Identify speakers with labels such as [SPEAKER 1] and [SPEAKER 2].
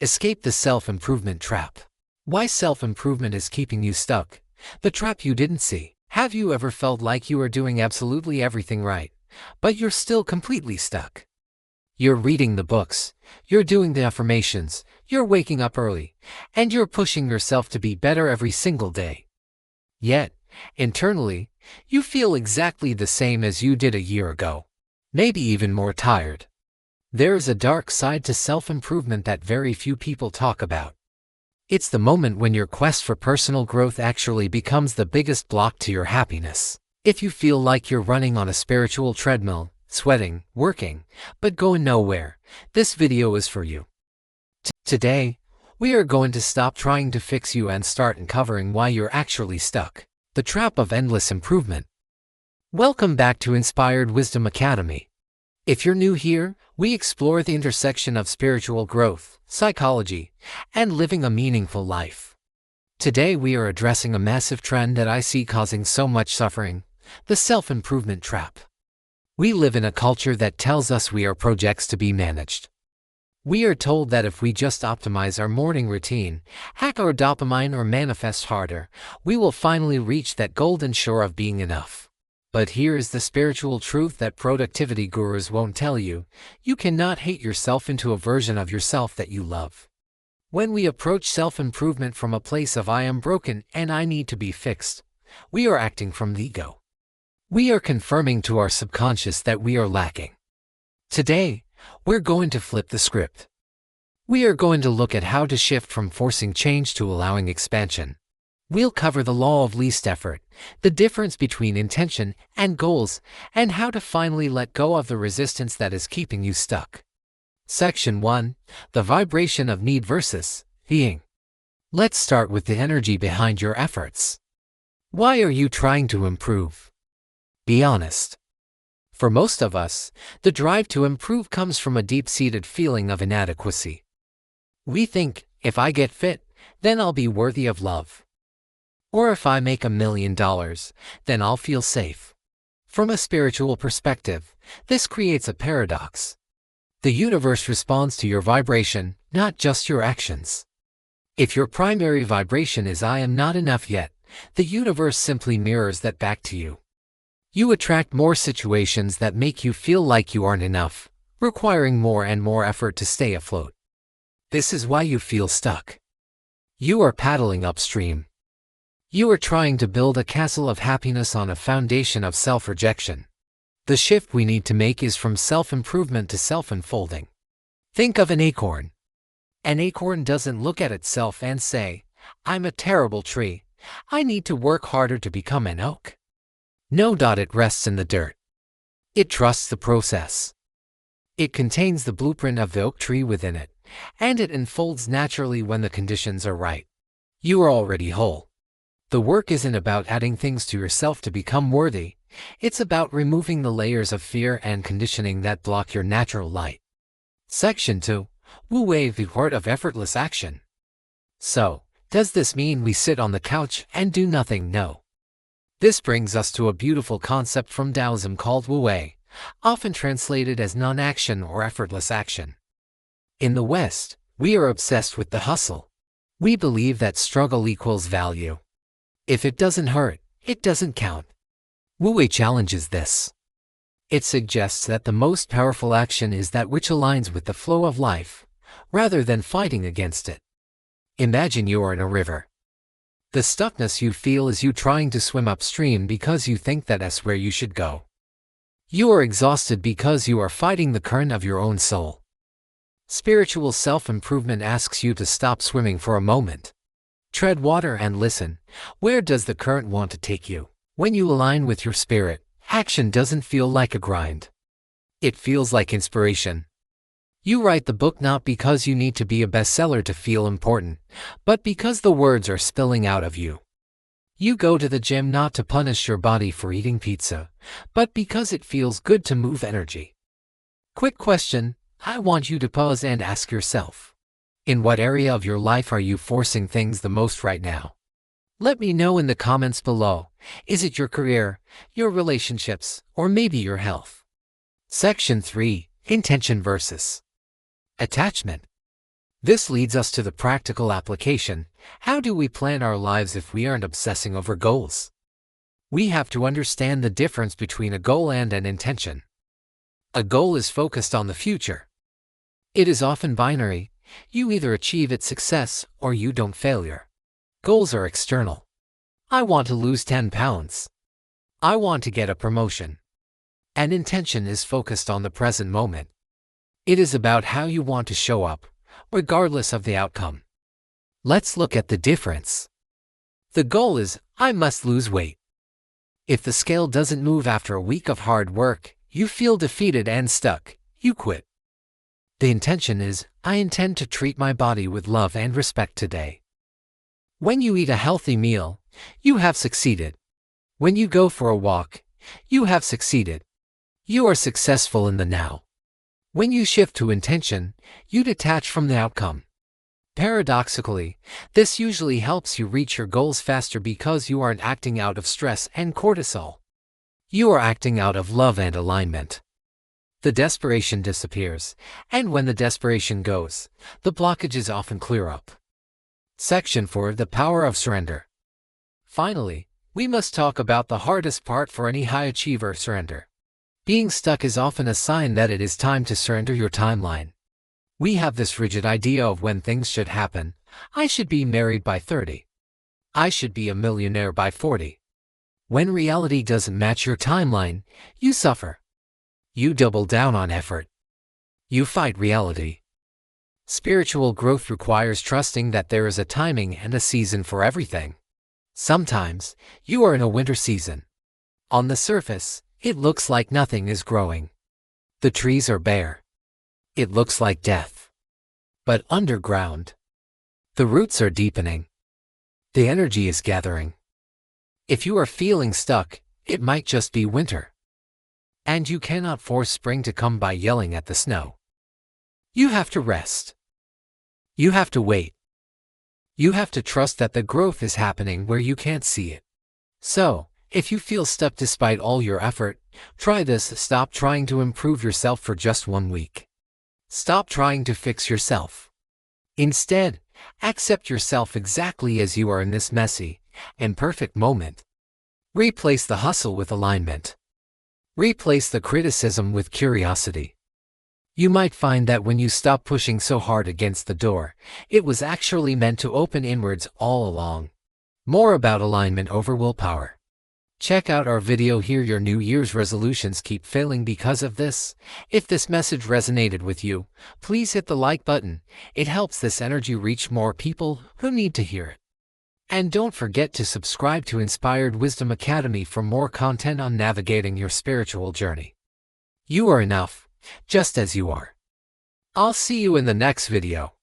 [SPEAKER 1] Escape the self-improvement trap. Why self-improvement is keeping you stuck. The trap you didn't see. Have you ever felt like you are doing absolutely everything right, but you're still completely stuck? You're reading the books, you're doing the affirmations, you're waking up early, and you're pushing yourself to be better every single day. Yet, internally, you feel exactly the same as you did a year ago. Maybe even more tired. There is a dark side to self-improvement that very few people talk about. It's the moment when your quest for personal growth actually becomes the biggest block to your happiness. If you feel like you're running on a spiritual treadmill, sweating, working, but going nowhere, this video is for you. Today, we are going to stop trying to fix you and start uncovering why you're actually stuck. The trap of endless improvement. Welcome back to Inspired Wisdom Academy. If you're new here, we explore the intersection of spiritual growth, psychology, and living a meaningful life. Today we are addressing a massive trend that I see causing so much suffering, the self-improvement trap. We live in a culture that tells us we are projects to be managed. We are told that if we just optimize our morning routine, hack our dopamine or manifest harder, we will finally reach that golden shore of being enough. But here is the spiritual truth that productivity gurus won't tell you. You cannot hate yourself into a version of yourself that you love. When we approach self-improvement from a place of I am broken and I need to be fixed, we are acting from the ego. We are confirming to our subconscious that we are lacking. Today, we're going to flip the script. We are going to look at how to shift from forcing change to allowing expansion. We'll cover the law of least effort, the difference between intention and goals, and how to finally let go of the resistance that is keeping you stuck. Section 1. The vibration of need versus being. Let's start with the energy behind your efforts. Why are you trying to improve? Be honest. For most of us, the drive to improve comes from a deep-seated feeling of inadequacy. We think, if I get fit, then I'll be worthy of love. Or if I make $1 million, then I'll feel safe. From a spiritual perspective, this creates a paradox. The universe responds to your vibration, not just your actions. If your primary vibration is I am not enough yet, the universe simply mirrors that back to you. You attract more situations that make you feel like you aren't enough, requiring more and more effort to stay afloat. This is why you feel stuck. You are paddling upstream. You are trying to build a castle of happiness on a foundation of self-rejection. The shift we need to make is from self-improvement to self-unfolding. Think of an acorn. An acorn doesn't look at itself and say, I'm a terrible tree. I need to work harder to become an oak. No. It rests in the dirt. It trusts the process. It contains the blueprint of the oak tree within it, and it unfolds naturally when the conditions are right. You are already whole. The work isn't about adding things to yourself to become worthy. It's about removing the layers of fear and conditioning that block your natural light. Section 2. Wu Wei, the Art of Effortless Action. So, does this mean we sit on the couch and do nothing? No. This brings us to a beautiful concept from Taoism called Wu Wei, often translated as non-action or effortless action. In the West, we are obsessed with the hustle. We believe that struggle equals value. If it doesn't hurt, it doesn't count. Wu Wei challenges this. It suggests that the most powerful action is that which aligns with the flow of life, rather than fighting against it. Imagine you are in a river. The stuckness you feel is you trying to swim upstream because you think that that's where you should go. You are exhausted because you are fighting the current of your own soul. Spiritual self-improvement asks you to stop swimming for a moment. Tread water and listen. Where does the current want to take you? When you align with your spirit, action doesn't feel like a grind. It feels like inspiration. You write the book not because you need to be a bestseller to feel important, but because the words are spilling out of you. You go to the gym not to punish your body for eating pizza, but because it feels good to move energy. Quick question, I want you to pause and ask yourself. In what area of your life are you forcing things the most right now? Let me know in the comments below. Is it your career, your relationships, or maybe your health? Section 3. Intention versus attachment. This leads us to the practical application. How do we plan our lives if we aren't obsessing over goals? We have to understand the difference between a goal and an intention. A goal is focused on the future. It is often binary. You either achieve its success or you don't failure. Goals are external. I want to lose 10 pounds. I want to get a promotion. An intention is focused on the present moment. It is about how you want to show up, regardless of the outcome. Let's look at the difference. The goal is, I must lose weight. If the scale doesn't move after a week of hard work, you feel defeated and stuck. You quit. The intention is, I intend to treat my body with love and respect today. When you eat a healthy meal, you have succeeded. When you go for a walk, you have succeeded. You are successful in the now. When you shift to intention, you detach from the outcome. Paradoxically, this usually helps you reach your goals faster because you aren't acting out of stress and cortisol. You are acting out of love and alignment. The desperation disappears, and when the desperation goes, the blockages often clear up. Section 4: The Power of Surrender. Finally, we must talk about the hardest part for any high achiever: surrender. Being stuck is often a sign that it is time to surrender your timeline. We have this rigid idea of when things should happen. I should be married by 30. I should be a millionaire by 40. When reality doesn't match your timeline, you suffer. You double down on effort. You fight reality. Spiritual growth requires trusting that there is a timing and a season for everything. Sometimes, you are in a winter season. On the surface, it looks like nothing is growing. The trees are bare. It looks like death. But underground, the roots are deepening. The energy is gathering. If you are feeling stuck, it might just be winter. And you cannot force spring to come by yelling at the snow. You have to rest. You have to wait. You have to trust that the growth is happening where you can't see it. So, if you feel stuck despite all your effort, try this: stop trying to improve yourself for just 1 week. Stop trying to fix yourself. Instead, accept yourself exactly as you are in this messy, imperfect moment. Replace the hustle with alignment. Replace the criticism with curiosity. You might find that when you stop pushing so hard against the door, it was actually meant to open inwards all along. More about alignment over willpower. Check out our video here. Your New Year's resolutions keep failing because of this. If this message resonated with you, please hit the like button. It helps this energy reach more people who need to hear it. And don't forget to subscribe to Inspired Wisdom Academy for more content on navigating your spiritual journey. You are enough, just as you are. I'll see you in the next video.